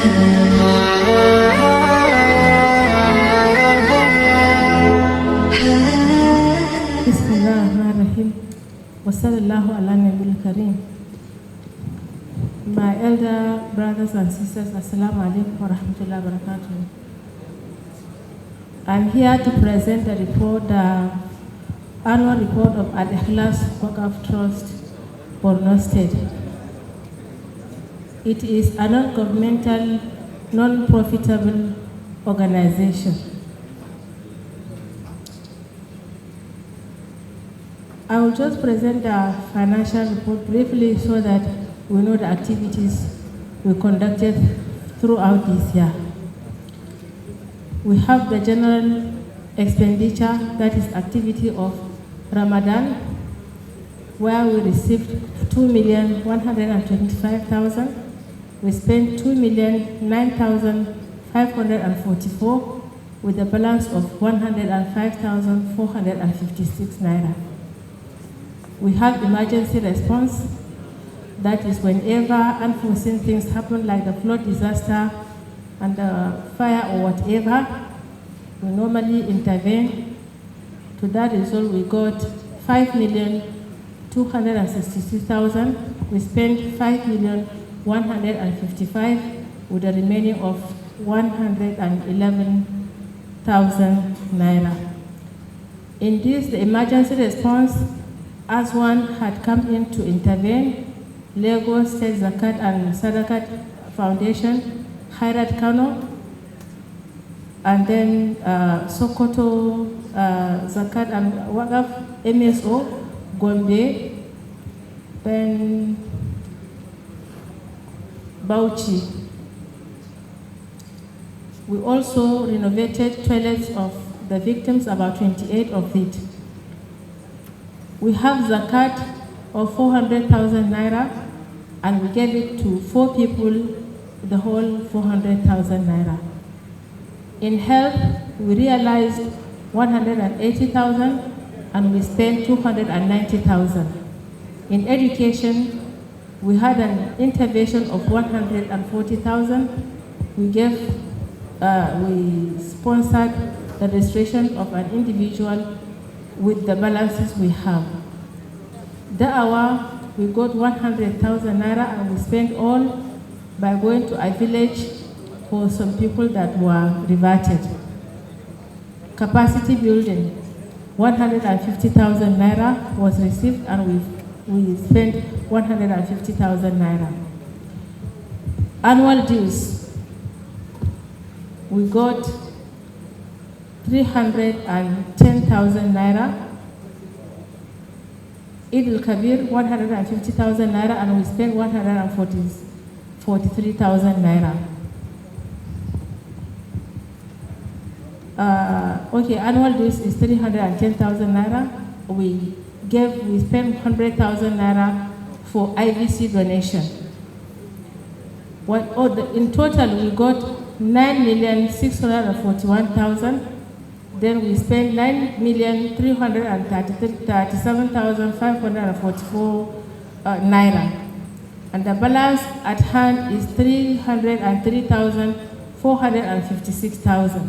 My elder brothers and sisters, Assalamu alaikum wa rahmatullahi wa barakatuh. I'm here to present the report, the annual report of Al-Ikhlas Waqf Trust, Borno State. It is a non-governmental, non-profitable organization. I will just present the financial report briefly so that we know the activities we conducted throughout this year. We have the general expenditure, that is activity of Ramadan, where we received 2,125,000. We spent 2,009,544 with a balance of 105,456 naira. We have emergency response. That is whenever unforeseen things happen like the flood disaster and the fire or whatever, we normally intervene. To that result, we got 5,266,000. We spent 5,155,000 with a remaining of 111,000 naira. In this, the emergency response, AZAWON had come in to intervene. Lagos State Zakat and Sadakat Foundation, Khairat Kano, and then Sokoto Zakat and Waqf, MSO, Gombe, then Bauchi. We also renovated toilets of the victims, about 28 of it. We have Zakat of 400,000 naira, and we gave it to 4 people, the whole 400,000 naira. In health, we realized 180,000, and we spent 290,000. In education, we had an intervention of 140,000. We sponsored the registration of an individual with the balances we have. Da'awa, we got 100,000 naira, and we spent all by going to a village for some people that were reverted. Capacity building, 150,000 naira was received, and we spent 150,000 naira. Annual dues, we got 310,000 naira. Eid al-Kabir, 150,000 naira, and we spent 143,000 naira. Okay, annual dues is 310,000 naira. We spent 100,000 naira for IVC donation. In total, we got 9,641,000. Then we spent 9,337,544 naira. And the balance at hand is 303,456,000.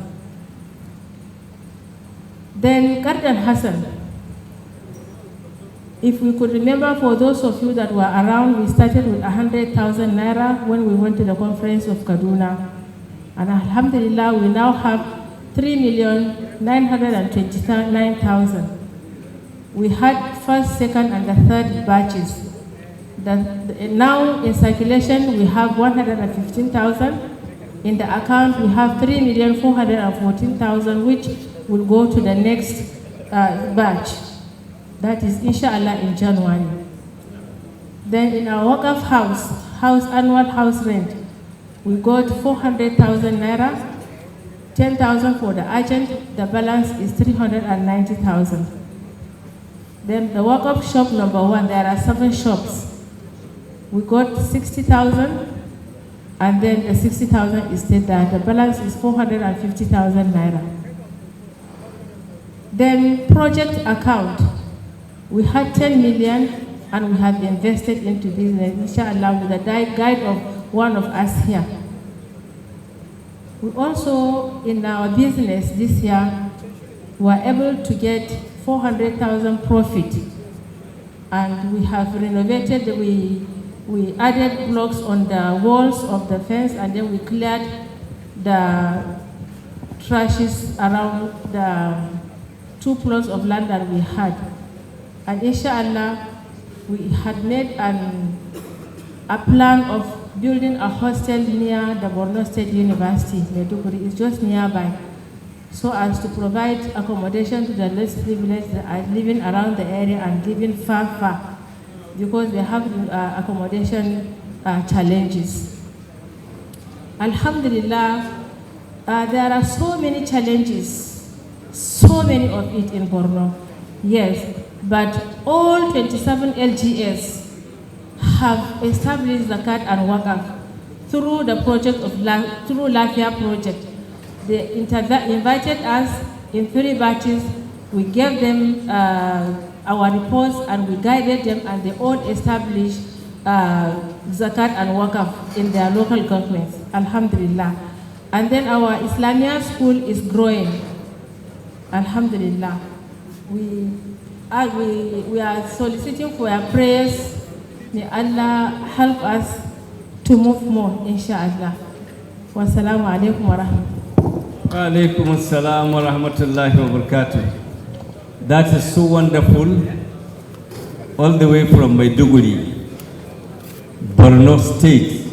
Then Garden Hassan, if we could remember, for those of you that were around, we started with 100,000 naira when we went to the conference of Kaduna. And alhamdulillah, we now have 3,929,000. We had first, second, and the third batches. Now in circulation, we have 115,000. In the account, we have 3,414,000, which will go to the next batch. That is, inshallah, in January. Then in our Waqf house annual house rent, we got 400,000 naira, 10,000 for the agent, the balance is 390,000. Then the Waqf shop number 1, there are 7 shops. We got 60,000, and then the 60,000 is still there. The balance is 450,000 naira. Then project account, we had 10 million, and we have invested into business, inshallah, with the guide of one of us here. We also, in our business this year, were able to get 400,000 profit, and we have renovated, we added blocks on the walls of the fence, and then we cleared the trashes around the 2 plots of land that we had. And inshallah, we had made a plan of building a hostel near the Borno State University, Maiduguri. It's just nearby, so as to provide accommodation to the less privileged that are living around the area and living far, because they have accommodation challenges. Alhamdulillah, there are so many challenges, so many of it in Borno, yes, but all 27 LGS have established zakat and waqf through the project of through Lafia project. They invited us in 3 batches. We gave them our reports and we guided them, and they all established zakat and waqf in their local governments. Alhamdulillah. And then our Islamia school is growing. Alhamdulillah. We are soliciting for your prayers. May Allah help us to move more, inshallah. Wassalamu alaikum wa rahmatullahi. Wa alaikum assalam wa rahmatullahi wa barakatuh. That is so wonderful. All the way from Maiduguri, Borno State.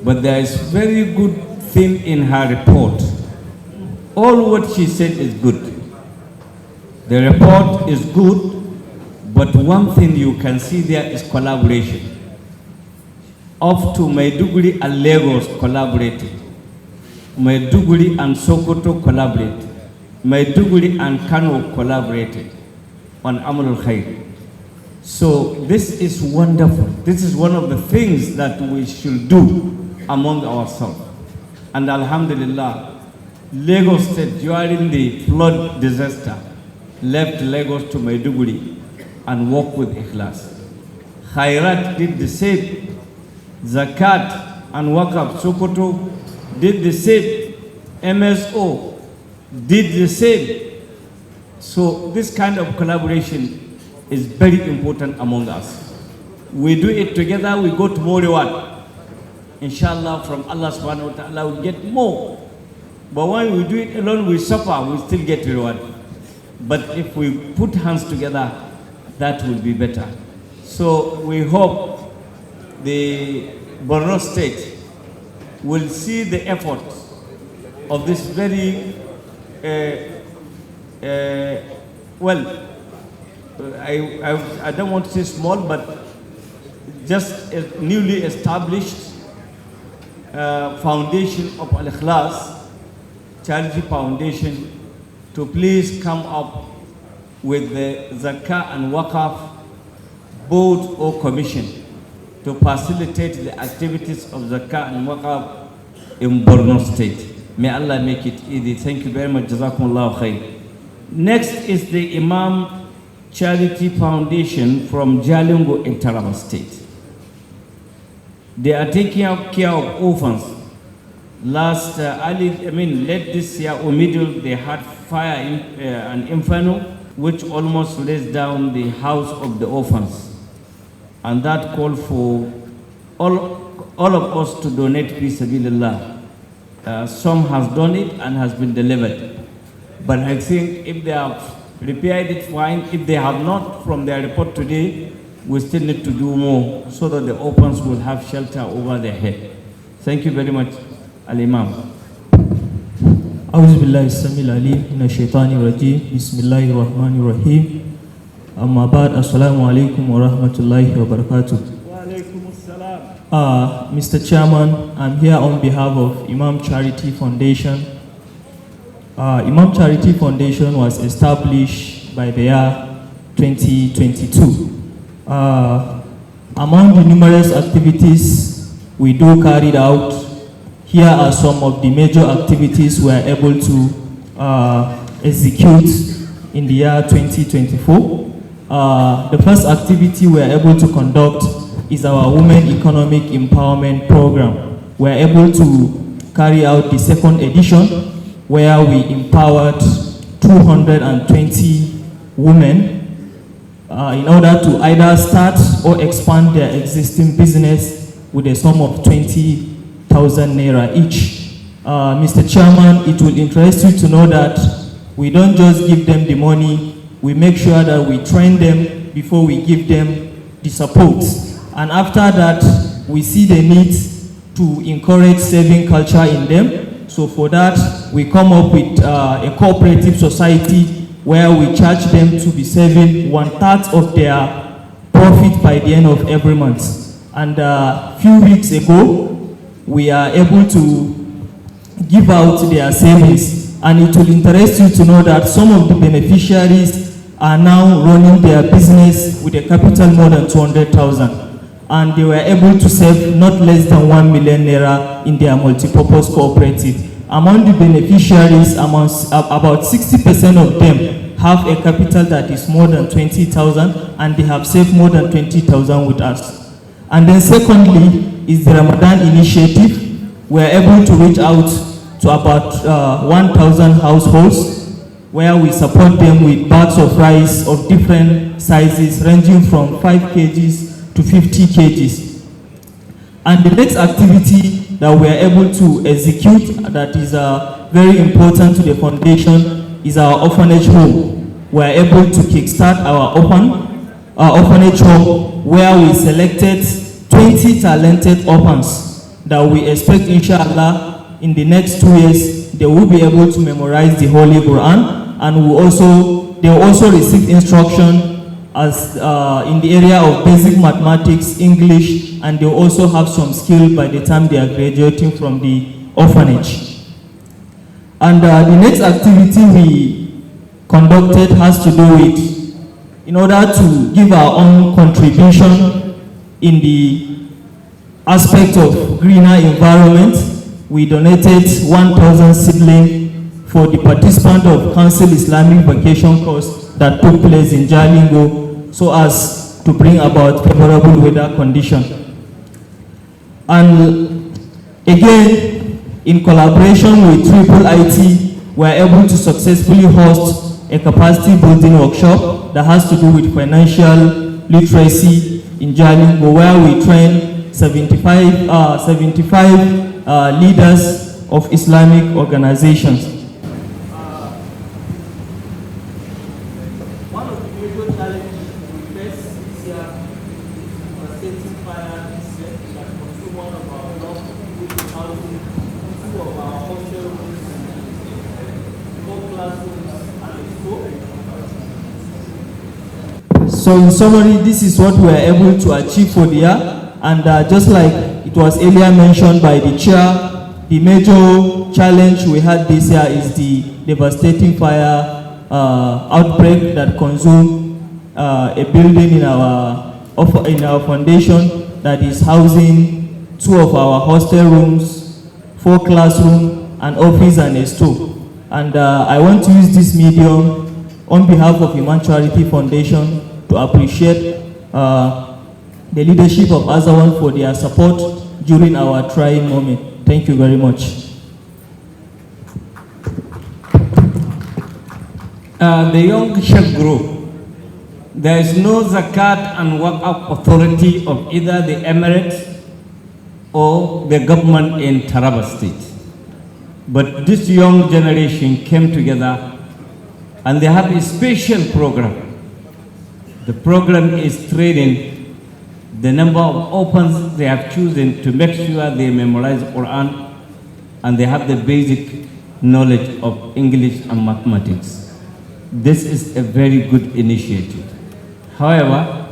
But there is very good thing in her report. All what she said is good. The report is good. But one thing you can see there is collaboration. Up to Maiduguri and Lagos collaborated. Maiduguri and Sokoto collaborated. Maiduguri and Kano collaborated on Amalul Khair. So this is wonderful. This is one of the things that we should do among ourselves. And Alhamdulillah, Lagos State during the flood disaster left Lagos to Maiduguri and work with Ikhlas. Khairat did the same. Zakat and Waqf Sokoto did the same. MSO did the same. So this kind of collaboration is very important among us. We do it together, we go to more reward. Inshallah, from Allah subhanahu wa ta'ala, we get more. But when we do it alone, we suffer, we still get reward. But if we put hands together, that will be better. So we hope the Borno State will see the effort of this very, I don't want to say small, but just a newly established foundation of Al-Ikhlas, Charity Foundation, to please come up with the Zakah and Waqf board or commission to facilitate the activities of Zakah and Waqf in Borno State. May Allah make it easy. Thank you very much. Jazakumullahu khair. Next is the Imam Charity Foundation from Jalingo in Taraba State. They are taking care of orphans. Late this year or middle, they had fire and inferno, which almost lays down the house of the orphans. And that called for all of us to donate fi sabilillah. Some has done it and has been delivered. But I think if they have repaired it, fine. If they have not, from their report today, we still need to do more so that the orphans will have shelter over their head. Thank you very much, Al-Imam. أعوذ بالله السميع العليم من الشيطان الرجيم بسم الله الرحمن الرحيم أما بعد السلام عليكم ورحمة الله وبركاته. وعليكم السلام. Mr. Chairman, I'm here on behalf of Imam Charity Foundation. Imam Charity Foundation was established by the year 2022. Among the numerous activities we do carried out, here are some of the major activities we are able to execute in the year 2024. The first activity we are able to conduct is our Women Economic Empowerment Program. We are able to carry out the second edition, where we empowered 220 women in order to either start or expand their existing business with a sum of 20,000 naira each. Mr. Chairman, it will interest you to know that we don't just give them the money, we make sure that we train them before we give them the support. And after that, we see the need to encourage saving culture in them. So for that, we come up with a cooperative society where we charge them to be saving 1/3 of their profit by the end of every month. And a few weeks ago, we are able to give out their savings. And it will interest you to know that some of the beneficiaries are now running their business with a capital more than 200,000. And they were able to save not less than 1 million naira in their multipurpose cooperative. Among the beneficiaries, about 60% of them have a capital that is more than 20,000, and they have saved more than 20,000 with us. And then secondly is the Ramadan initiative. We are able to reach out to about 1,000 households, where we support them with bags of rice of different sizes, ranging from 5 kgs to 50 kgs. And the next activity that we are able to execute that is very important to the foundation is our orphanage home. We are able to kickstart our orphanage home, where we selected 20 talented orphans that we expect, inshallah, in the next 2 years, they will be able to memorize the Holy Quran, and they will also receive instruction as in the area of basic mathematics, English, and they will also have some skill by the time they are graduating from the orphanage. And the next activity we conducted has to do with, in order to give our own contribution in the aspect of greener environment, we donated 1,000 seedlings for the participant of Council Islamic Vacation course that took place in Jalingo, so as to bring about favorable weather condition. And again, in collaboration with Triple IT, we are able to successfully host a capacity building workshop that has to do with financial literacy in Jalingo, where we train 75 leaders of Islamic organizations. One of the major challenges we face this year is devastating fire incident that consumed one of our blocks, which is housing 2 of our hostel rooms, 4 classrooms, and a school. So in summary, this is what we are able to achieve for the year. And just like it was earlier mentioned by the chair, the major challenge we had this year is the devastating fire outbreak that consumed a building in our foundation that is housing 2 of our hostel rooms, 4 classrooms, an office, and a store. And I want to use this medium on behalf of Iman Charity Foundation to appreciate the leadership of AZAWON for their support during our trying moment. Thank you very much. The young Sheikh Group, there is no zakat and waqf authority of either the Emirates or the government in Taraba State. But this young generation came together and they have a special program. The program is training the number of orphans they have chosen to make sure they memorize Quran and they have the basic knowledge of English and mathematics. This is a very good initiative. However,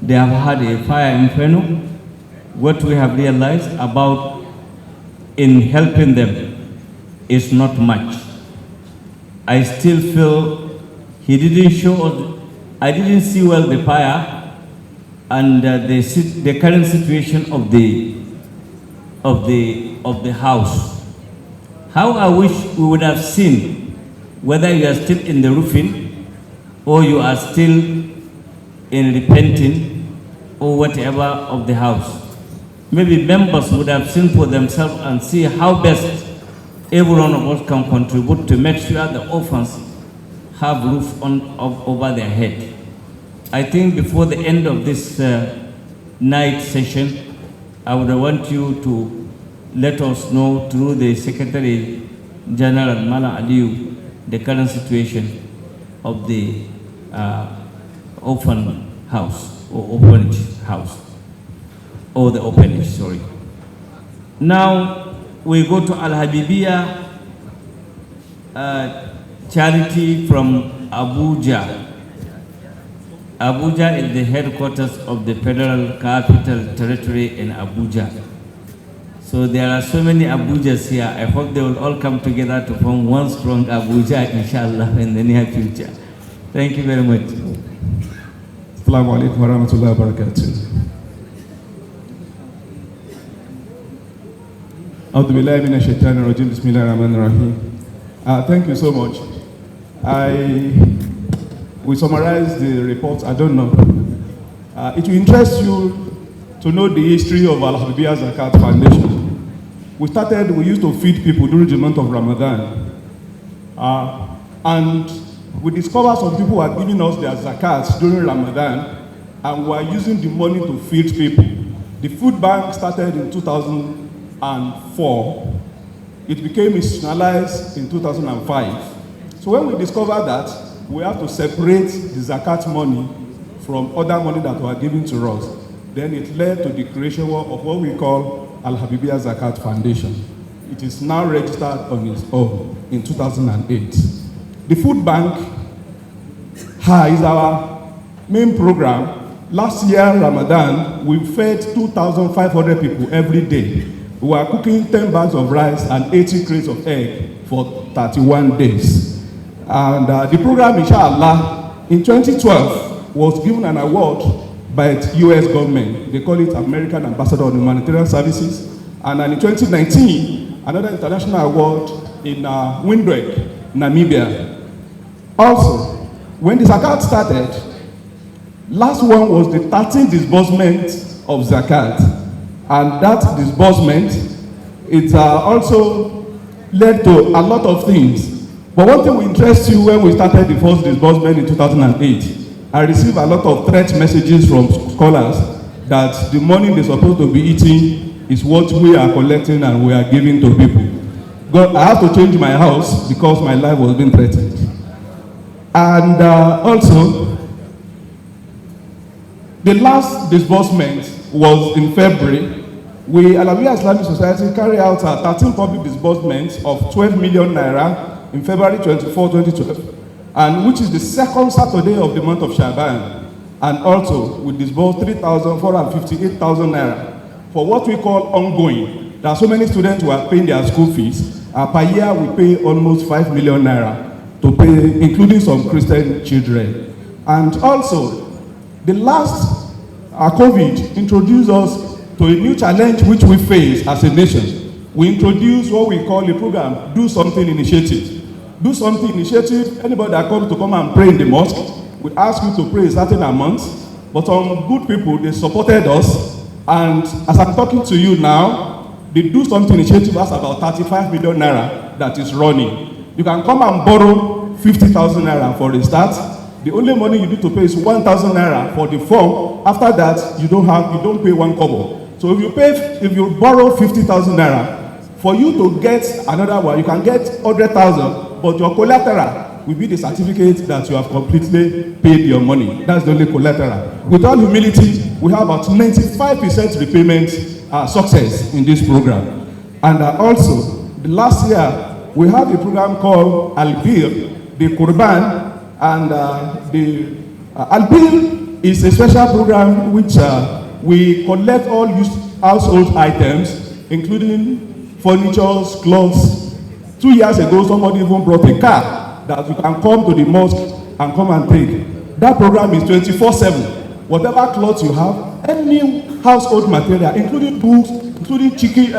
they have had a fire inferno. What we have realized about in helping them is not much. I still feel he didn't show us, I didn't see well the fire and the current situation of the house. How I wish we would have seen whether you are still in the roofing or you are still in repenting or whatever of the house. maybe members would have seen for themselves and see how best every one of us can contribute to make sure the orphans have roof over their head. I think before the end of this night session, I would want you to let us know through the Secretary General Mala Aliyu the current situation of the orphan house or orphanage house, or the orphanage, sorry. Now we go to Al-Habibiyya charity from Abuja. Abuja is the headquarters of the Federal Capital Territory in Abuja. So there are so many Abujas here. I hope they will all come together to form one strong Abuja, inshallah, in the near future. Thank you very much. Assalamu alaikum wa rahmatullahi wa barakatuh. Thank you so much. We summarize the report. I don't know. It will interest you to know the history of Al-Habibiyya Zakat Foundation. We used to feed people during the month of Ramadan. And we discovered some people were giving us their zakats during Ramadan, and we are using the money to feed people. The food bank started in 2004. It became institutionalized in 2005. So when we discovered that, we have to separate the zakat money from other money that were given to us. Then it led to the creation of what we call Al-Habibiyya Zakat Foundation. It is now registered on its own in 2008. The food bank is our main program. Last year, Ramadan, we fed 2,500 people every day. We were cooking 10 bags of rice and 80 crates of egg for 31 days. And the program, inshallah, in 2012, was given an award by the US government. They call it American Ambassador on Humanitarian Services. And in 2019, another international award in Windhoek, Namibia. Also, when the zakat started, last one was the 13th disbursement of zakat. And that disbursement, it also led to a lot of things. But one thing will interest you: when we started the first disbursement in 2008, I received a lot of threat messages from scholars that the money they're supposed to be eating is what we are collecting and we are giving to people. God, I have to change my house because my life was being threatened. And also, the last disbursement was in February. We, Al-Habibiyya Islamic Society, carried out 13 public disbursements of 12 million naira in February 24, 2012, and which is the second Saturday of the month of Shaban. And also, we disbursed 3,458,000 naira for what we call ongoing. There are so many students who are paying their school fees. Per year, we pay almost 5 million naira to pay, including some Christian children. And also, the last COVID introduced us to a new challenge which we face as a nation. We introduced what we call a program, Do Something Initiative. Do Something Initiative, anybody that comes to come and pray in the mosque, we ask you to pray a certain amount, but some good people, they supported us, and as I'm talking to you now, the Do Something Initiative has about 35 million naira that is running. You can come and borrow 50,000 naira for a start. The only money you need to pay is 1,000 naira for the form. After that, you don't pay one kobo. So if you borrow 50,000 naira, for you to get another one, you can get 100,000, but your collateral will be the certificate that you have completely paid your money. That's the only collateral. With all humility, we have about 95% repayment success in this program. And also, last year, we have a program called Al-Bir, the Qurban, and Al-Bir is a special program which we collect all used household items, including furniture, clothes. 2 years ago, somebody even brought a car that you can come to the mosque and come and take. That program is 24/7. Whatever clothes you have, any household material, including books, including chicken,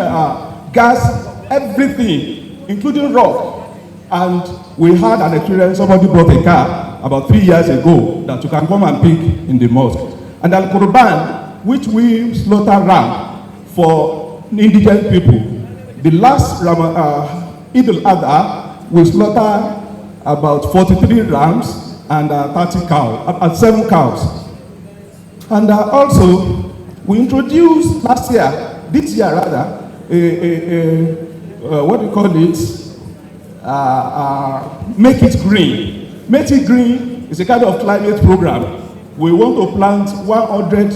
gas, everything, including rock. And we had an experience, somebody brought a car about 3 years ago that you can come and pick in the mosque. And Al-Qurban, which we slaughter ram for indigent people. The last Eid al-Adha, we slaughter about 43 rams and 30 cows, 7 cows. And also, we introduced this year rather, what do you call it? Make It Green. Make It Green is a kind of climate program. We want to plant 100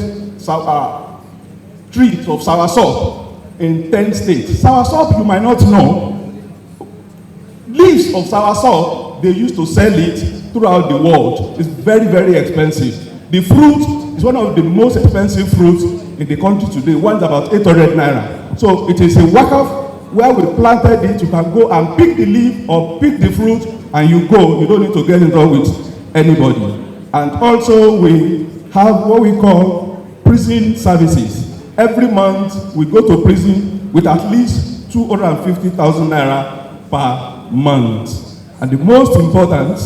trees of soursop in 10 states. Soursop, you might not know, leaves of soursop, they used to sell it throughout the world. It's very, very expensive. The fruit is one of the most expensive fruits in the country today. One's about 800 naira. So it is a work where we planted it. You can go and pick the leaf or pick the fruit and you go. You don't need to get involved with anybody. And also we have what we call prison services. Every month we go to prison with at least 250,000 naira per month. And the most important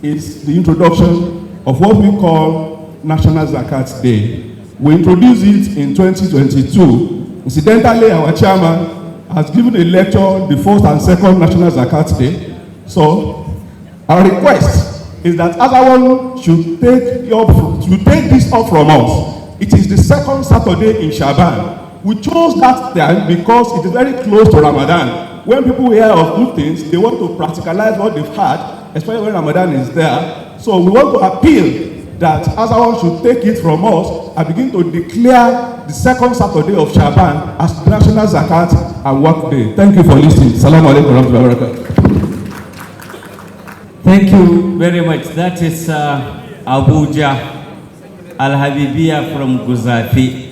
is the introduction of what we call National Zakat Day. We introduced it in 2022. Incidentally, our chairman has given a lecture the first and second National Zakat Day. So, our request is that AZAWON should take this up from us. It is the second Saturday in Shaban. We chose that time because it is very close to Ramadan. When people hear of good things, they want to practicalize what they've had, especially when Ramadan is there. So we want to appeal that AZAWON should take it from us and begin to declare the second Saturday of Shaban as National Zakat and Work Day. Thank you for listening. Assalamu alaikum warahmatullahi wabarakatuh. Thank you very much. That is Abuja Al-Habibiyya from Guzafi.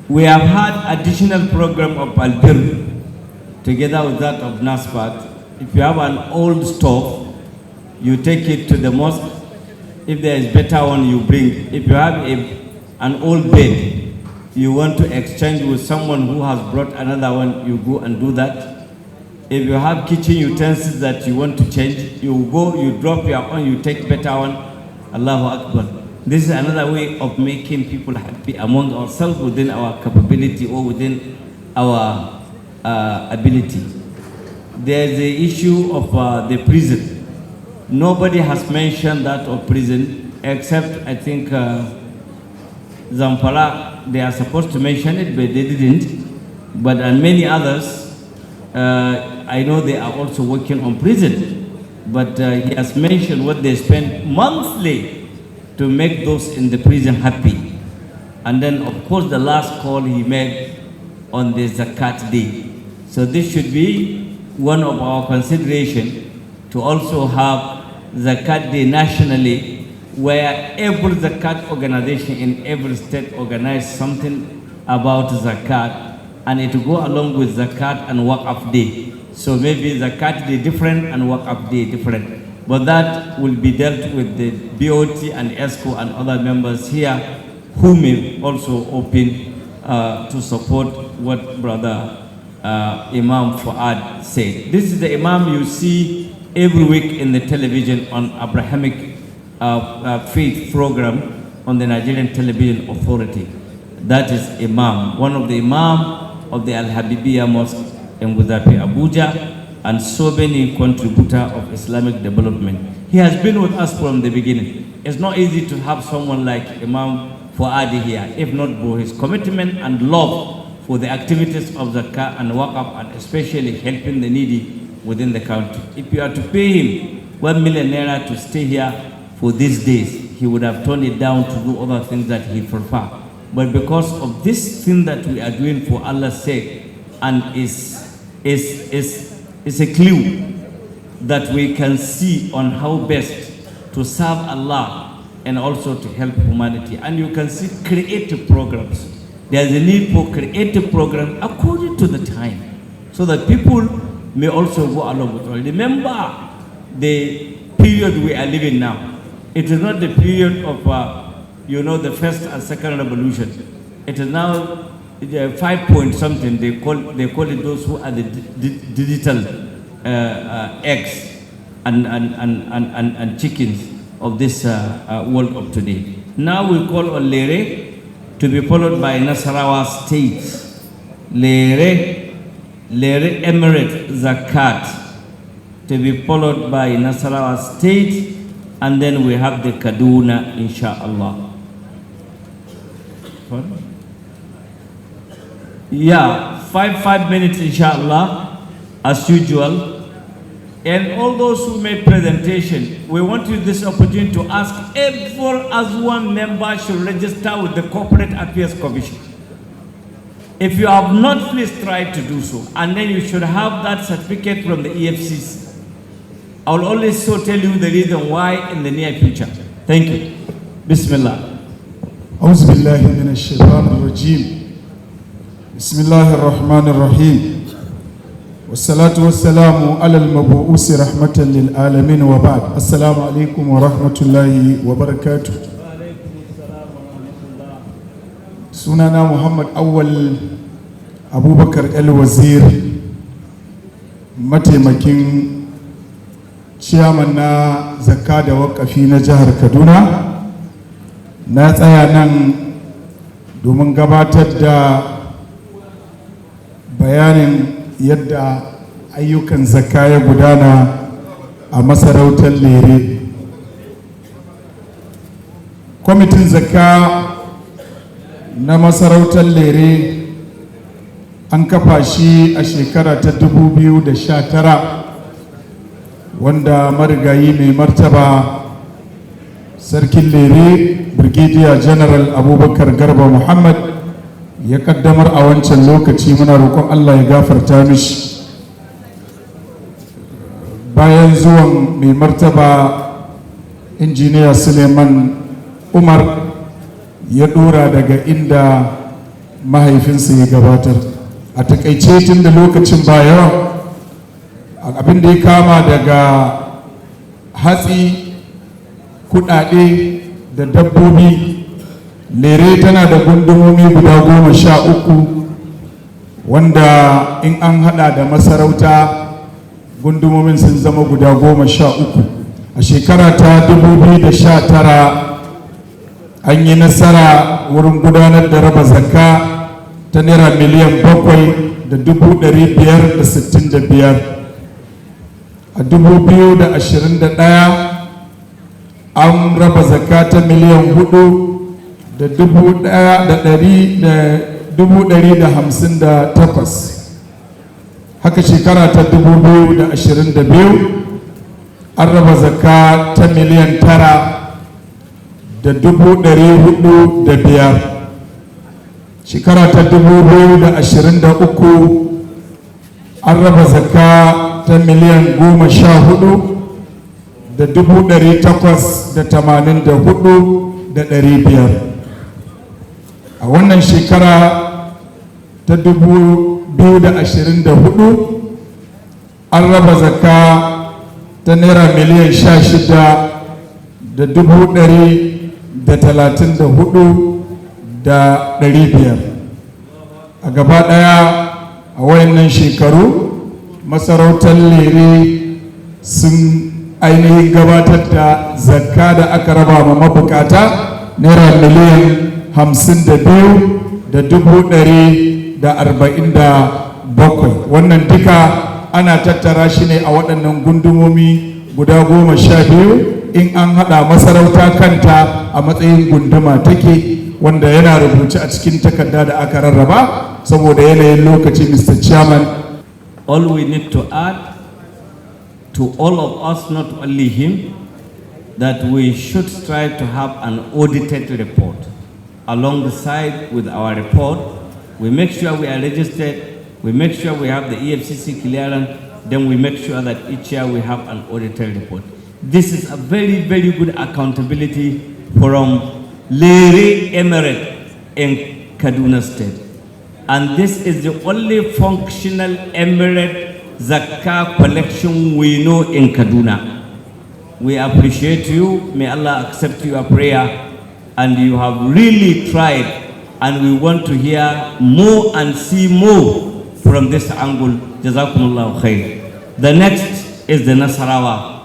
We have had additional program of Al-Bir together with that of NASPAT. If you have an old stove, you take it to the mosque. If there is better one, you bring. If you have an old bed, you want to exchange with someone who has brought another one, you go and do that. If you have kitchen utensils that you want to change, you go, you drop your own, you take better one. Allahu Akbar. This is another way of making people happy among ourselves within our capability or within our ability. There is the issue of the prison. Nobody has mentioned that of prison, except I think Zamfara, they are supposed to mention it, but they didn't. But and many others, I know they are also working on prison. But he has mentioned what they spend monthly to make those in the prison happy. And then, of course, the last call he made on the Zakat Day. So this should be one of our consideration to also have Zakat Day nationally, where every Zakat organization in every state organize something about Zakat, and it will go along with Zakat and Waqf Day. So maybe Zakat Day different and Waqf Day different. But that will be dealt with the BOT and ESCO and other members here who may also open to support what Brother Imam Fuad said. This is the Imam you see every week in the television on Abrahamic faith program on the Nigerian Television Authority. That is Imam, one of the Imam of the Al-Habibiyya Mosque in Guzafi, Abuja, and so many contributor of Islamic development. He has been with us from the beginning. It's not easy to have someone like Imam Fuadi here, if not for his commitment and love for the activities of Zakah and Waqf, and especially helping the needy within the country. If you are to pay him 1 million naira to stay here for these days, he would have turned it down to do other things that he prefer. But because of this thing that we are doing for Allah's sake, and is a clue that we can see on how best to serve Allah and also to help humanity. And you can see creative programs. There's a need for creative programs according to the time, so that people may also go along with it. Remember the period we are living now. It is not the period of, the first and second revolution. It is now 5 point something. They call it those who are the digital eggs and chickens of this world of today. Now we call on Lere to be followed by Nasarawa State, Lere Emirate Zakat, to be followed by Nasarawa State, and then we have the Kaduna, inshallah. Yeah, five minutes, inshallah, as usual. And all those who made presentation, we want you this opportunity to ask every AZAWON member should register with the Corporate Affairs Commission. If you have not, please try to do so. And then you should have that certificate from the EFCC. I will only so tell you the reason why in the near future. Thank you. Bismillah. أعوذ بالله من الشيطان الرجيم. بسم الله الرحمن الرحيم. والصلاة والسلام على المبعوث رحمة للعالمين وبعد. السلام عليكم ورحمة الله وبركاته. سنانا محمد أول أبو بكر الوزير mataimakin ciyaman na zakka da wakafi na jihar Kaduna. Na tsaya nan domin gabatar da bayanin yadda ayyukan zakka ya gudana a masarautar Lere. Kwamitin zakka na masarautar Lere an kafa shi a shekara ta 2019, wanda marigayi mai martaba sarkin Lere Brigadier General Abubakar Garba Muhammad ya kaddamar a wancan lokaci. Muna roƙon Allah ya gafarta mishi. Bayan zuwan mai martaba injiniya Suleiman Umar ya dora daga inda mahaifinsa ya gabatar. A takaice tun da lokacin baya abin da ya kama daga hatsi, kudade da dabbobi, Lere tana da gundumomi guda 13, wanda in an hada da masarauta gundumomin sun zama guda 13. A shekara ta 2019 an yi nasara wurin gudanar da raba zakka ta naira miliyan 7,565. A 2021 an raba zakka ta miliyan 4,158. Haka shekara ta 2022 an raba zakka ta miliyan 9,405. Shekara ta 2023 an raba zakka ta miliyan 14,884,500. A wannan shekara ta 2024 an raba zakka ta naira miliyan 16,134,500. A gaba daya a wayannan shekaru masarautar Lere sun ainihin gabatar da zakka da aka raba ma mabukata naira miliyan 52,147. Wannan duka ana tattara shi ne a waɗannan gundumomi guda 12. In an haɗa masarauta kanta a matsayin gunduma take, wanda yana rubuce a cikin takarda da aka rarraba saboda yanayin lokaci, Mr. Chairman. All we need to add to all of us, not only him, that we should strive to have an audited report. Along the side with our report, we make sure we are registered, we make sure we have the EFCC clearance, then we make sure that each year we have an audited report. This is a very, very good accountability from Lere Emirate in Kaduna State. And this is the only functional Emirate Zakah collection we know in Kaduna. We appreciate you. May Allah accept your prayer. And you have really tried. And we want to hear more and see more from this angle. Jazakumullahu khair. The next is the Nasarawa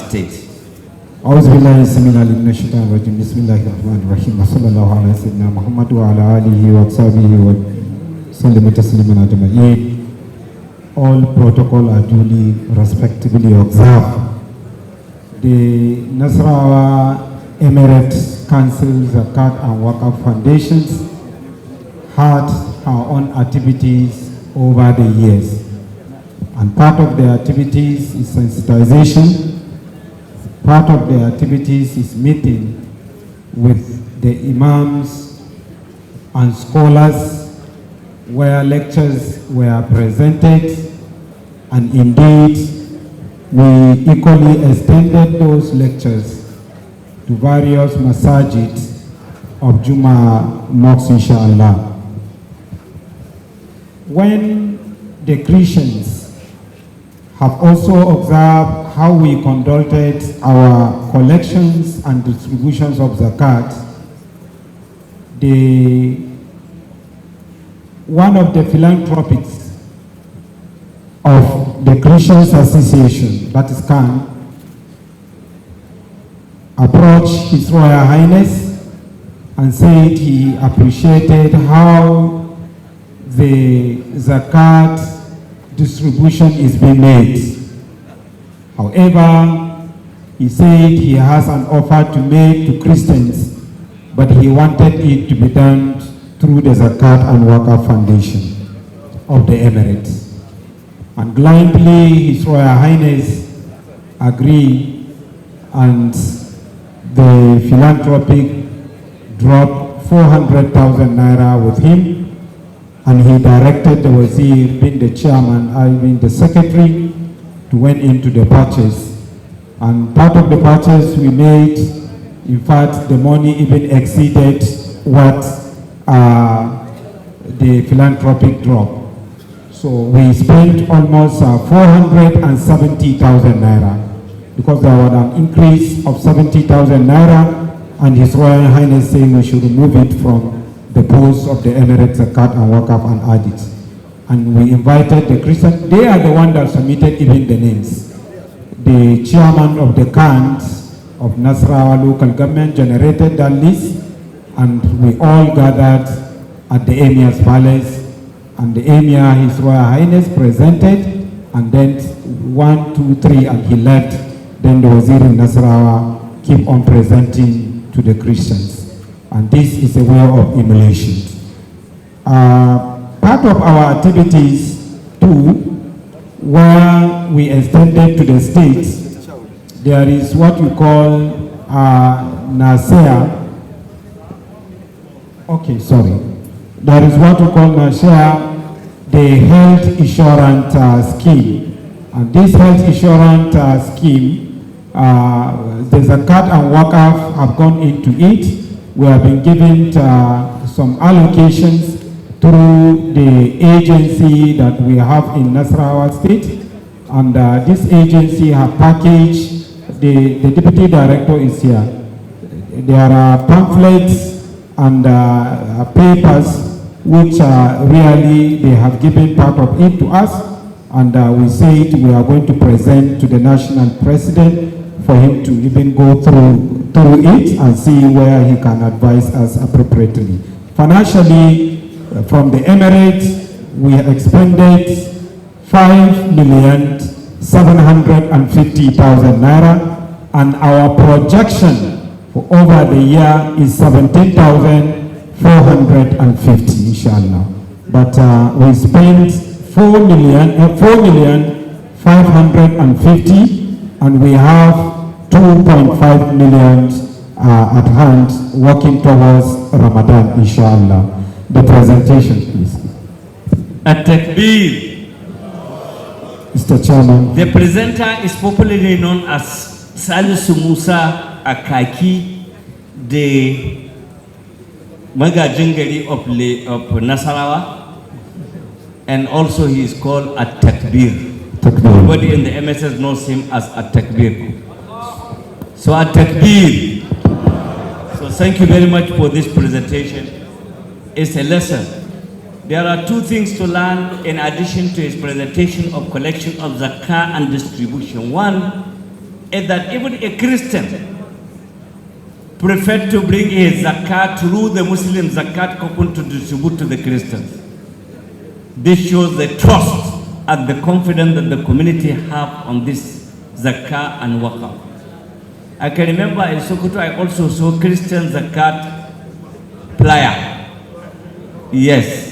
State. أعوذ بالله السميع العليم من الشيطان الرجيم بسم الله الرحمن الرحيم وصلى الله على سيدنا محمد وعلى آله وصحبه وسلم تسليما أجمعين. All protocol are duly respectively observed. The Nasarawa Emirates Council, Zakat and Waqf Foundations had our own activities over the years. And part of the activities is sensitization. Part of the activities is meeting with the imams and scholars where lectures were presented, and indeed we equally extended those lectures to various masajid of Juma mosques, inshallah. When the Christians have also observed how we conducted our collections and distributions of zakat, one of the philanthropists of the Christians Association, that is CAN, approached His Royal Highness and said he appreciated how the zakat distribution is being made. However, he said he has an offer to make to Christians, but he wanted it to be done through the Zakat and Waqf Foundation of the Emirates. And blindly, His Royal Highness agreed, and the philanthropic dropped 400,000 naira with him, and he directed the Wazir, being the chairman, I being the secretary, to went into the purchase. And part of the purchase we made, in fact, the money even exceeded what the philanthropic drop. So we spent almost 470,000 naira, because there was an increase of 70,000 naira, and His Royal Highness saying we should remove it from the post of the Emirates Zakat and Waqf and add it. And we invited the Christians. They are the ones that submitted even the names. The chairman of the cants of Nasarawa local government generated that list, and we all gathered at the Emir's palace, and the Emir, His Royal Highness, presented, and then 1, 2, 3, and he left. Then the Wazir in Nasarawa keep on presenting to the Christians. And this is a way of emulation. Part of our activities too, where we extended to the states, there is what we call NASEA. Okay, sorry. There is what we call NASEA, the health insurance scheme. And this health insurance scheme, the Zakat and Waqf have gone into it. We have been given some allocations through the agency that we have in Nasarawa State, and this agency have packaged, the deputy director is here. There are pamphlets and papers which really they have given part of it to us, and we said we are going to present to the national president for him to even go through it and see where he can advise us appropriately. Financially, from the Emirates, we expended 5,750,000 naira, and our projection for over the year is 17,450, inshallah. But we spent 4,550,000, and we have 2.5 million at hand working towards Ramadan, inshallah. The presentation, please. At Takbir. Mr. Chairman. The presenter is popularly known as Salisu Musa Akaki, the Magajingari of Nasarawa, and also he is called At Takbir. Everybody in the MSS knows him as At Takbir. So At Takbir. So thank you very much for this presentation. It's a lesson. There are two things to learn in addition to his presentation of collection of zakah and distribution. One, is that even a Christian preferred to bring his zakat through the Muslim zakat coupon to distribute to the Christians. This shows the trust and the confidence that the community have on this zakat and waqf. I can remember in Sokoto, I also saw Christian zakat player. Yes.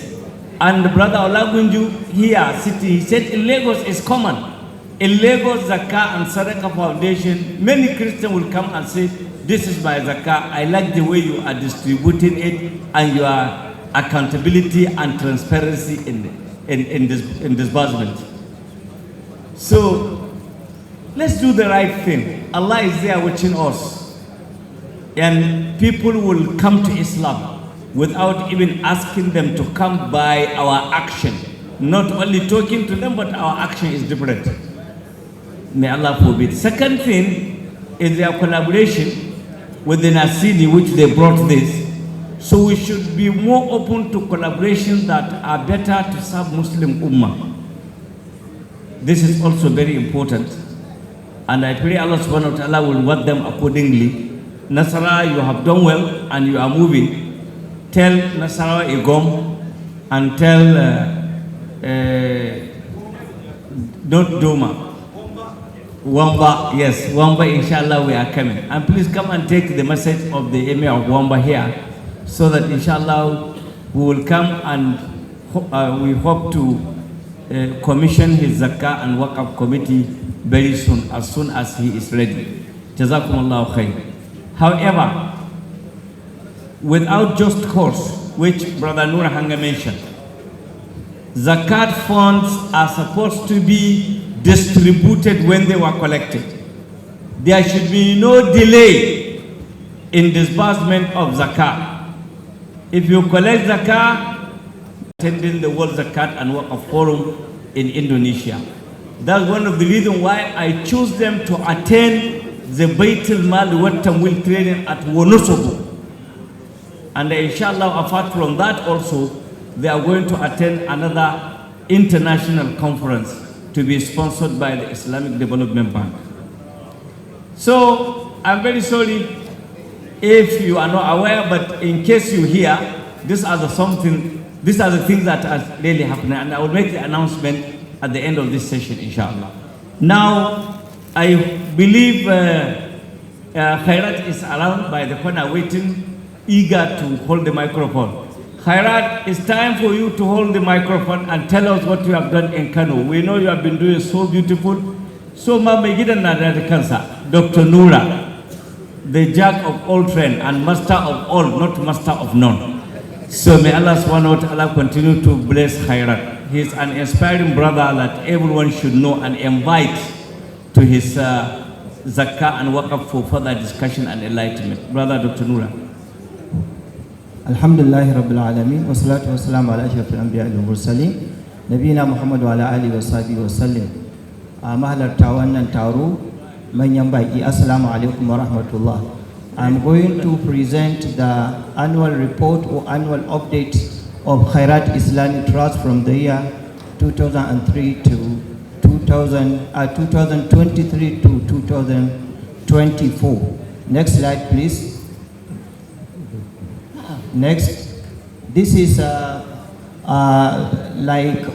And Brother Olagunju here city, he said in Lagos is common. In Lagos, Zakah and Sadaqah Foundation, many Christians will come and say, this is my Zakah. I like the way you are distributing it and your accountability and transparency in disbursement. So let's do the right thing. Allah is there watching us. And people will come to Islam without even asking them to come by our action. Not only talking to them, but our action is different. May Allah forbid. Second thing is their collaboration with the Nasini, which they brought this. So we should be more open to collaborations that are better to serve Muslim Ummah. This is also very important. And I pray Allah subhanahu wa ta'ala will reward them accordingly. Nasara, you have done well and you are moving. Tell Nasarawa Igom and tell not Doma. Wamba, yes, Wamba, inshallah, we are coming. And please come and take the message of the Emir of Wamba here, so that inshallah we will come and we hope to commission his Zakah and Waqf committee very soon as he is ready. Jazakumullahu khair. However, without just cause, which Brother Nur Hanga mentioned, Zakat funds are supposed to be distributed when they were collected. There should be no delay in disbursement of Zakat. If you collect Zakat, attending the World Zakat and Waqf Forum in Indonesia. That's one of the reasons why I chose them to attend the Baitul Mal Wattamwil training at Wonosobo. And inshallah, apart from that also, they are going to attend another international conference to be sponsored by the Islamic Development Bank. So, I'm very sorry if you are not aware, but in case you hear, these are the things that are really happening, and I will make the announcement at the end of this session, inshallah. Now, I believe Khairat is around by the corner waiting, eager to hold the microphone. Khairat, it's time for you to hold the microphone and tell us what you have done in Kano. We know you have been doing so beautiful. So, Dr. Noura, the jack of all trades and master of all, not master of none. So may Allah subhanahu wa ta'ala continue to bless Khairat. He is an inspiring brother that everyone should know and invite to his zakah and waqf for further discussion and enlightenment. Brother Dr. Noura. Alhamdulillah Rabbil Alameen, wa salatu wa salam ala ashrafil anbiya wal mursalin, nabiyina Muhammad wa ala alihi wa sahbihi wa sallim. Mahalarta wannan taro, manyan baki, assalamu alaikum wa rahmatullah. I'm going to present the annual report or annual update of Khairat Islamic Trust from the year 2003 to 2023 to 2024. Next slide, please. Next, this is like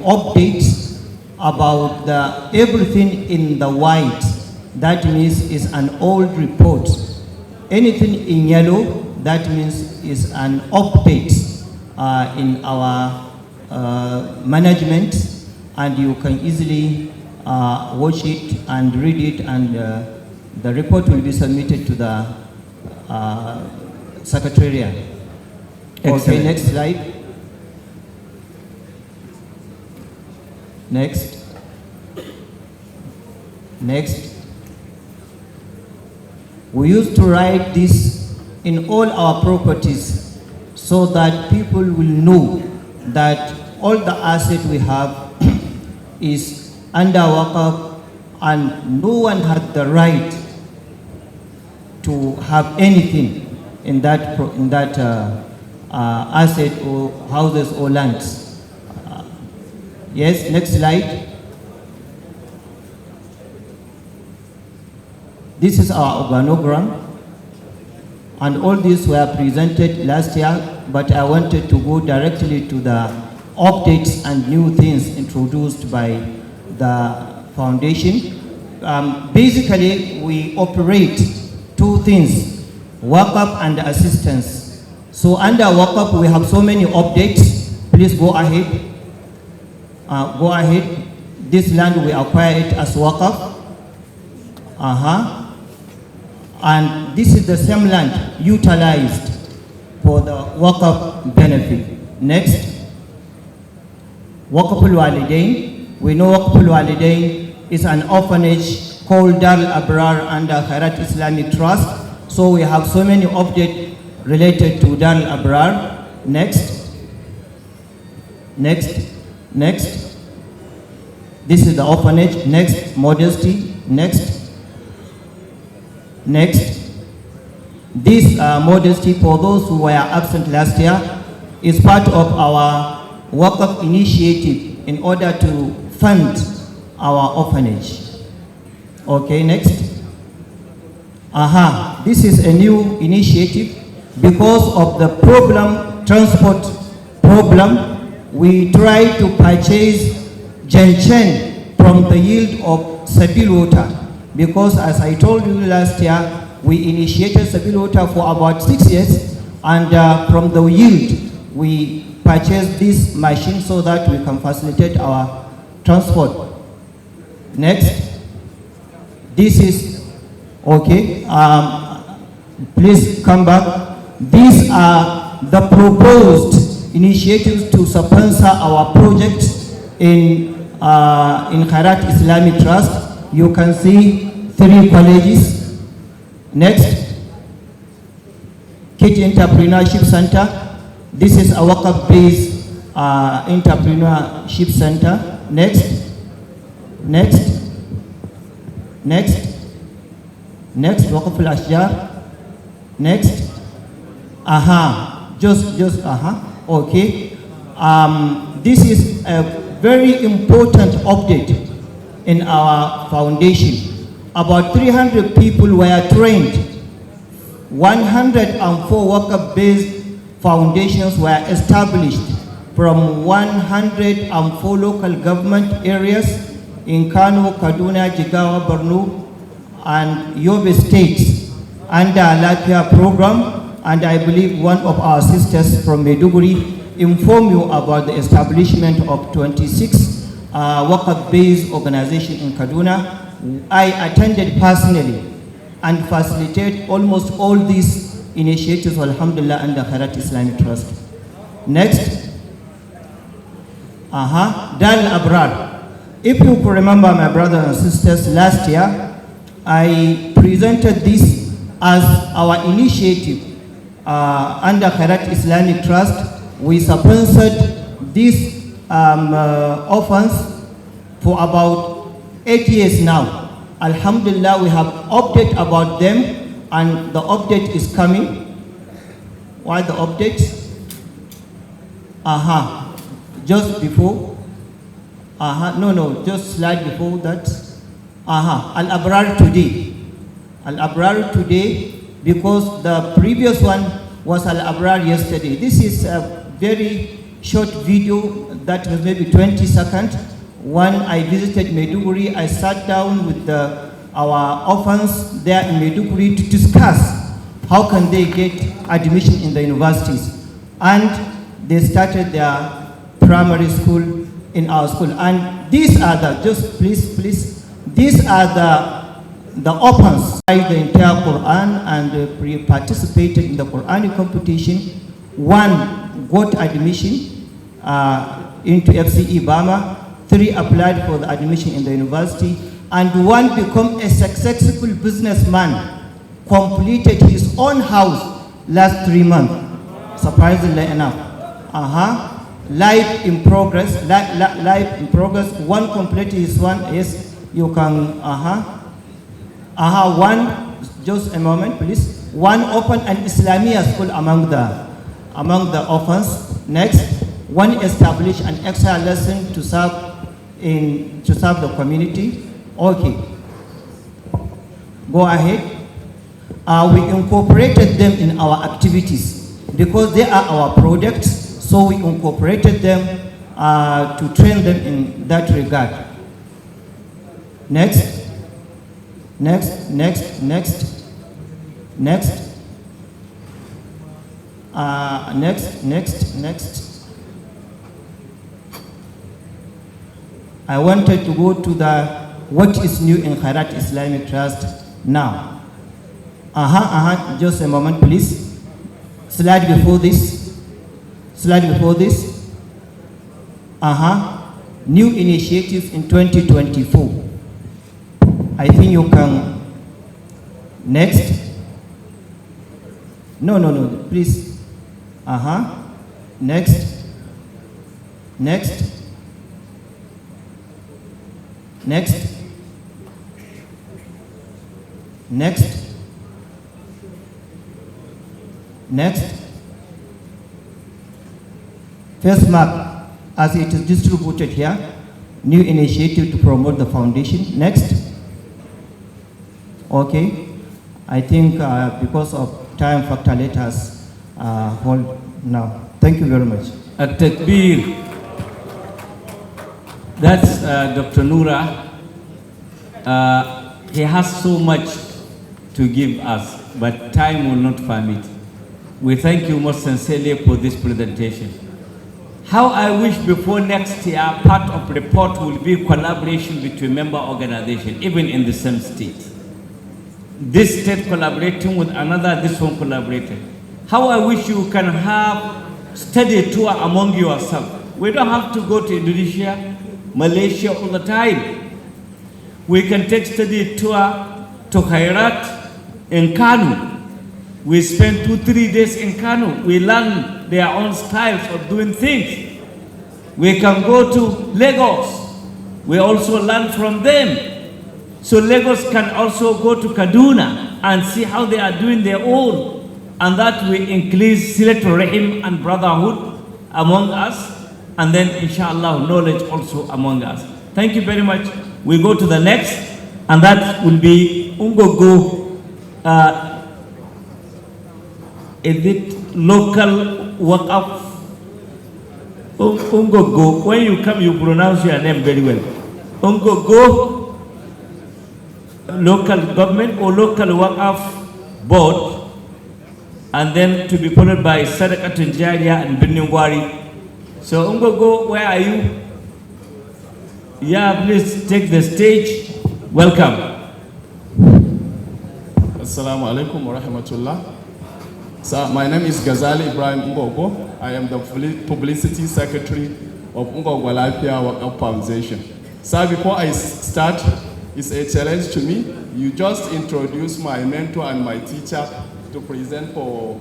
updates about everything in the white. That means is an old report. Anything in yellow, that means is an update in our management, and you can easily watch it and read it, and the report will be submitted to the Secretariat. Excellent. Okay, next slide. Next. Next. We used to write this in all our properties so that people will know that all the assets we have is under waqf and no one had the right to have anything in that asset or houses or lands. Yes, next slide. This is our organogram. And all these were presented last year, but I wanted to go directly to the updates and new things introduced by the foundation. Basically, we operate two things, workup and assistance. So under workup, we have so many updates. Please go ahead. Go ahead. This land, we acquire it as workup. And this is the same land utilized for the workup benefit. Next, Waqful Walidain. We know Waqful Walidain is an orphanage called Dar al-Abrar under Khairat Islamic Trust. So we have so many updates related to Dar al-Abrar. Next, next, next. This is the orphanage. Next, Modesty. Next. Next, this Modesty, for those who were absent last year, is part of our work-up initiative in order to fund our orphanage. Okay, next. This is a new initiative. Because of the transport problem, we try to purchase Genchen from the yield of Sabil water. Because as I told you last year, we initiated Sabil water for about 6 years, and from the yield, we purchased this machine so that we can facilitate our transport. Next, this is, okay, please come back. These are the proposed initiatives to sponsor our projects in Khairat Islamic Trust. You can see 3 colleges. Next, Kid Entrepreneurship Center. This is a work-based entrepreneurship center. Next, next, next, next, Waqf al-Ashjar. Next, okay. This is a very important update in our foundation. About 300 people were trained. 104 worker-based foundations were established from 104 local government areas in Kano, Kaduna, Jigawa, Borno, and Yobe states under Latvia program. And I believe one of our sisters from Maiduguri informed you about the establishment of 26 worker-based organization in Kaduna. I attended personally and facilitated almost all these initiatives, alhamdulillah, under Khairat Islamic Trust. Next, Dar al-Abrar. If you could remember, my brothers and sisters, last year, I presented this as our initiative under Khairat Islamic Trust. We sponsored these orphans for about 8 years now. Alhamdulillah, we have update about them, and the update is coming. Why the update? Just before. No, just slide before that. Al-Abrar today. Al-Abrar today, because the previous one was Al-Abrar yesterday. This is a very short video that was maybe 20 seconds. When I visited Maiduguri, I sat down with our orphans there in Maiduguri to discuss how can they get admission in the universities. And they started their primary school in our school. And these are the, just please, these are the orphans by the entire Quran, and participated in the Quranic competition. One got admission into FCE Bama. 3 applied for the admission in the university, and 1 became a successful businessman, completed his own house last 3 months, surprisingly enough. Life in progress, life in progress. 1 completed his one, yes, you can, 1, just a moment please. 1 opened an Islamia school among the orphans. Next, 1 established an extra lesson to serve the community. Okay. Go ahead. We incorporated them in our activities because they are our products, so we incorporated them to train them in that regard. Next, next, next, next, next, next. I wanted to go to the what is new in Khairat Islamic Trust now. Just a moment, please. Slide before this. Slide before this. New initiatives in 2024. I think you can. Next. No, please. Next. Next. Next. Next. Next. First mark, as it is distributed here, new initiative to promote the foundation. Next. Okay. I think because of time factor, let us hold now. Thank you very much. At Takbir, that's Dr. Noura. He has so much to give us, but time will not permit. We thank you most sincerely for this presentation. How I wish before next year, part of report will be collaboration between member organizations, even in the same state. This state collaborating with another, this one collaborating. How I wish you can have study tour among yourselves. We don't have to go to Indonesia, Malaysia all the time. We can take study tour to Khairat in Kano. We spend 2-3 days in Kano. We learn their own styles of doing things. We can go to Lagos. We also learn from them. So Lagos can also go to Kaduna and see how they are doing their own. And that will increase Silatul Rahim and brotherhood among us. And then inshallah knowledge also among us. Thank you very much. We go to the next, and that will be Ungogo. Is it local work-up? Ungogo, when you come, you pronounce your name very well. Ungogo, local government or local work-up board, and then to be followed by Sadaqatun Jariyah and Binyungwari. So Ungogo, where are you? Yeah, please take the stage. Welcome. Assalamu alaikum wa rahmatullah. So my name is Ghazali Ibrahim Ungogo. I am the publicity secretary of Ungogo Lafia Work Foundation. So before I start, it's a challenge to me. You just introduced my mentor and my teacher to present for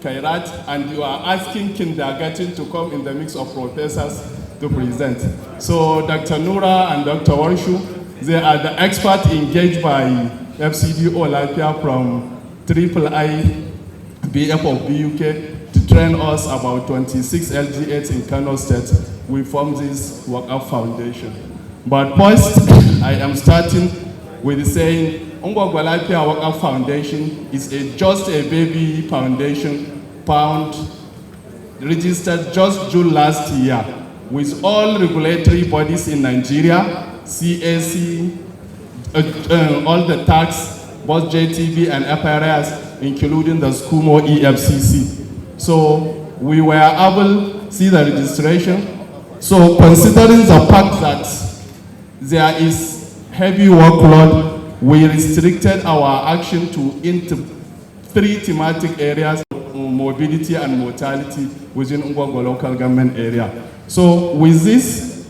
Khairat, and you are asking kindergarten to come in the mix of professors to present. So Dr. Noura and Dr. Warshu, they are the experts engaged by FCDO Lafia from III BF of BUK to train us about 26 LGAs in Kano State. We formed this work-up foundation. But first, I am starting with saying Ungogo Lafia Work-up Foundation is just a baby foundation found, registered just June last year with all regulatory bodies in Nigeria, CAC, all the tax, both JTB and FRS, including the SCUMO EFCC. So we were able to see the registration. So considering the fact that there is heavy workload, we restricted our action into 3 thematic areas: mobility and mortality within Ungogo local government area. So with this,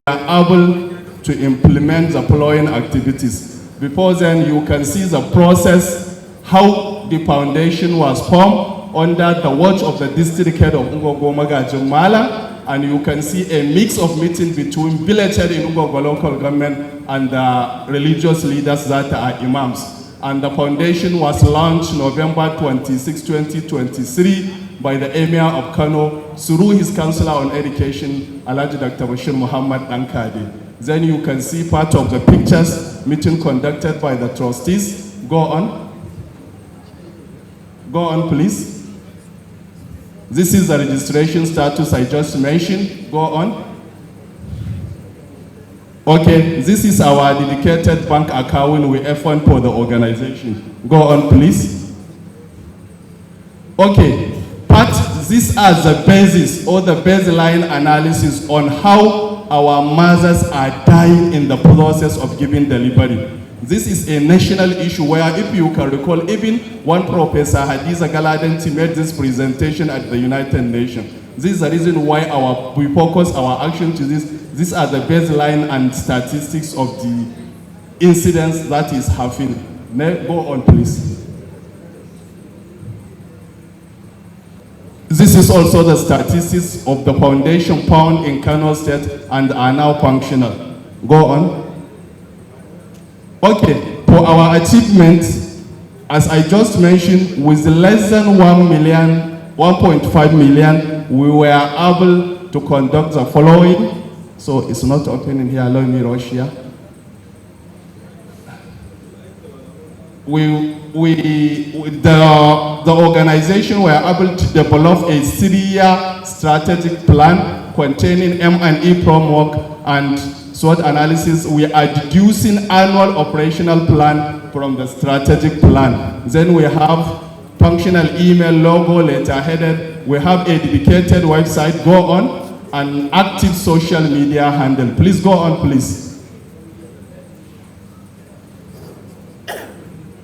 we are able to implement the following activities. Before then, you can see the process, how the foundation was formed under the watch of the district head of Ungogo Magajum Mala, and you can see a mix of meeting between village head in Ungogo local government and the religious leaders that are imams. And the foundation was launched November 26, 2023 by the Emir of Kano through his Councillor on Education, Alhaji Dr. Bashir Muhammad Ankadi. Then you can see part of the pictures, meeting conducted by the trustees, Go on. Go on, please. This is the registration status I just mentioned. Go on. Okay, this is our dedicated bank account we fund for the organization. Go on, please. Okay, these are the basis or the baseline analysis on how our mothers are dying in the process of giving delivery. This is a national issue where, if you can recall, even one Professor Hadiza Galadanti made this presentation at the United Nations. This is the reason why we focus our action to this. These are the baseline and statistics of the incidents that is happening. Go on, please. This is also the statistics of the foundation found in Kano State and are now functional. Go on. Okay, for our achievements, as I just mentioned, with less than 1.5 million, we were able to conduct the following. So it's not opening here, allow me rush here. The organization were able to develop a 3-year strategic plan containing M&E framework and SWOT analysis. We are deducing annual operational plan from the strategic plan. Then we have functional email, logo, letterheaded. We have a dedicated website. Go on. An active social media handle. Please go on, please.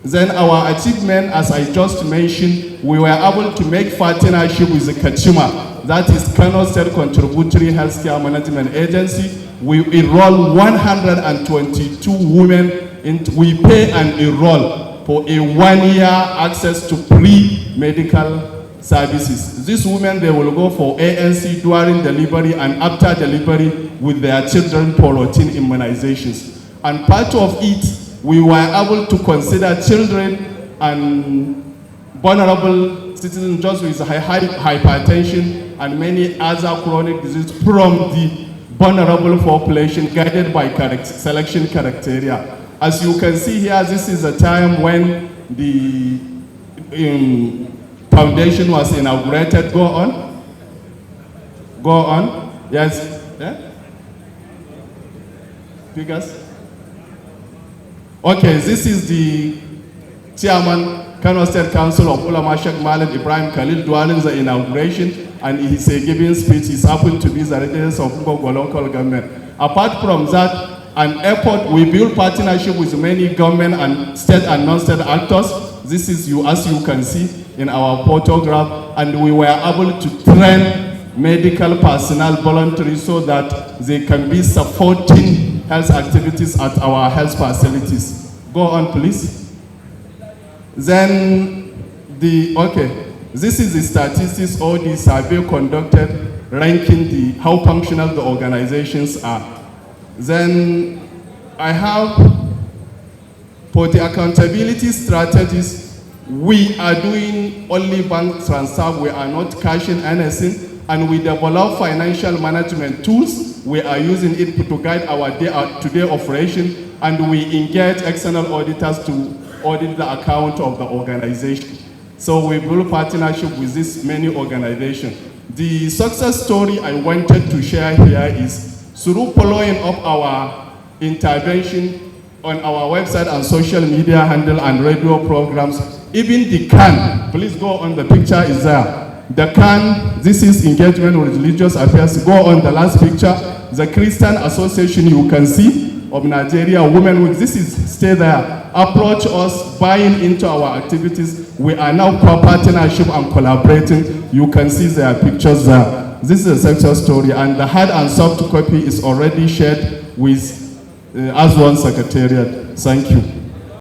Then our achievement, as I just mentioned, we were able to make partnership with the Kachima, that is Kano State Contributory Healthcare Management Agency. We enroll 122 women, we pay and enroll for a 1-year access to free medical services. These women, they will go for ANC during delivery and after delivery with their children for routine immunizations. And part of it, we were able to consider children and vulnerable citizens just with hypertension and many other chronic diseases from the vulnerable population guided by selection criteria. As you can see here, this is a time when the foundation was inaugurated. Go on. Go on. Yes. Yeah? Figures. Okay, this is the chairman, Kano State Council of Ulama Sheikh Malid Ibrahim Khalil during the inauguration, and he's giving speech. He's happened to be the residents of Ngogo local government. Apart from that, an airport, we build partnership with many government and state and non-state actors. This is as you can see in our photograph, and we were able to train medical personnel voluntarily so that they can be supporting health activities at our health facilities. Go on, please. Then this is the statistics or the survey conducted ranking how functional the organizations are. Then I have for the accountability strategies, we are doing only bank transfer, we are not cashing anything, and we develop financial management tools. We are using it to guide our day-to-day operation, and we engage external auditors to audit the account of the organization. So we build partnership with this many organizations. The success story I wanted to share here is through following up our intervention on our website and social media handle and radio programs. Even the CAN, please go on, the picture is there. The CAN, this is engagement with religious affairs. Go on the last picture. The Christian Association you can see of Nigeria, Women with, this is, stay there. Approach us, buying into our activities. We are now co-partnership and collaborating. You can see their pictures there. This is a success story, and the hard and soft copy is already shared with AZAWON Secretariat. Thank you.